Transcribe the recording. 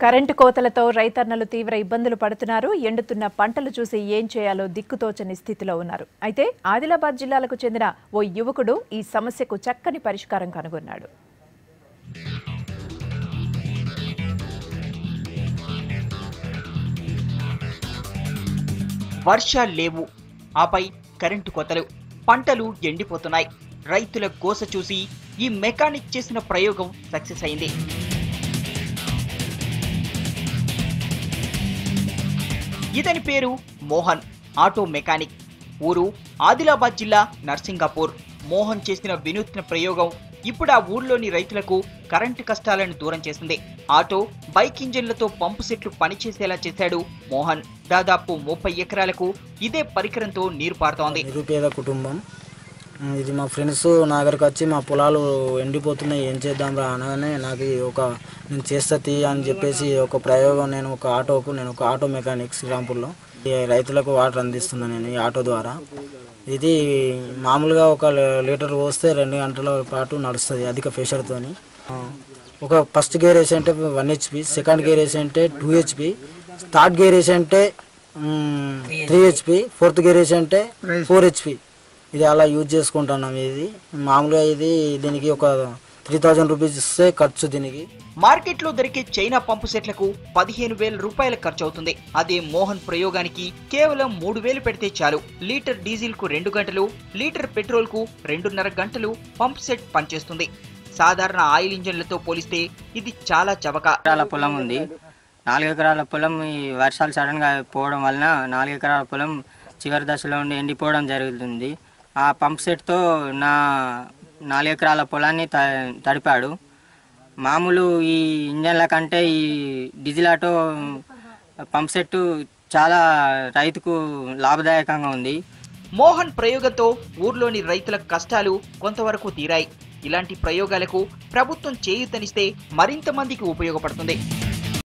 Current కోతలతో రైతన్నలు తీవ్ర ఇబ్బందులు పడుతున్నారు. ఎండుతున్న పంటలు చూసి ఏం చేయాలో దిక్కుతోచని స్థితిలో ఉన్నారు. అయితే ఆదిలాబాద్ జిల్లాలకు చెందిన ఓ యువకుడు ఈ సమస్యకు చక్కని పరిష్కారం కనుగొన్నాడు. వర్షాలు లేవు, ఆపై కరెంటు కోతలు, పంటలు ఎండిపోతున్నాయి. రైతుల కోస చూసి ఈ మెకానిక్ చేసిన ప్రయోగం సక్సెస్ అయింది. ఇతని పేరు మోహన్, ఆటో మెకానిక్. ఊరు ఆదిలాబాద్ జిల్లా నర్సింగాపూర్. మోహన్ చేసిన వినూత్న ప్రయోగం ఇప్పుడు ఆ ఊర్లోని రైతులకు కరెంటు కష్టాలను దూరం చేసింది. ఆటో, బైక్ ఇంజిన్లతో పంపు సెట్లు పనిచేసేలా చేశాడు మోహన్. దాదాపు 30 ఎకరాలకు ఇదే పరికరంతో నీరు పారుతోంది. నిరుపేద కుటుంబం ఇది. మా ఫ్రెండ్స్ నా దగ్గరకు వచ్చి మా పొలాలు ఎండిపోతున్నాయి, ఏం చేద్దాం రా అనగానే నాకు నేను చేస్తా అని చెప్పేసి ఒక ప్రయోగం, నేను ఒక ఆటో మెకానిక్ శ్రీరాంపూర్లో రైతులకు వాటర్ అందిస్తున్నాను నేను ఈ ఆటో ద్వారా. ఇది మామూలుగా ఒక లీటర్ పోస్తే 2 గంటల పాటు నడుస్తుంది అధిక ప్రెషర్తో. ఒక ఫస్ట్ గేర్ వేసి అంటే 1 HP, సెకండ్ గేర్ వేసి అంటే 2 HP, థర్డ్ గేర్ వేసి అంటే 3 HP, ఫోర్త్ గేర్ వేసి అంటే 4 HP. ఇది అలా యూజ్ చేసుకుంటున్నాం. ఇది మామూలుగా దీనికి ఒక 3000 రూపీస్ ఇస్తే ఖర్చు. దీనికి మార్కెట్లో దొరికే చైనా పంపు సెట్లకు 15,000 రూపాయల ఖర్చు అవుతుంది. అదే మోహన్ ప్రయోగానికి కేవలం 3,000 పెడితే చాలు. లీటర్ డీజిల్ కు 2 గంటలు, లీటర్ పెట్రోల్ కు 2.5 గంటలు పంప్ సెట్ పనిచేస్తుంది. సాధారణ ఆయిల్ ఇంజన్లతో పోలిస్తే ఇది చాలా చవక. పొలం ఉంది, 4 ఎకరాల పొలం. ఈ వర్షాలు సడన్ గా పోవడం వలన 4 ఎకరాల పొలం చివరి దశలో ఉండి ఎండిపోవడం జరుగుతుంది. ఆ పంప్ సెట్తో నా 4 ఎకరాల పొలాన్ని తడిపాడు. మామూలు ఈ ఇంజన్ల కంటే ఈ డీజిల్ ఆటో పంప్ సెట్ చాలా రైతుకు లాభదాయకంగా ఉంది. మోహన్ ప్రయోగంతో ఊర్లోని రైతుల కష్టాలు కొంతవరకు తీరాయి. ఇలాంటి ప్రయోగాలకు ప్రభుత్వం చేయూతనిస్తే మరింత మందికి ఉపయోగపడుతుంది.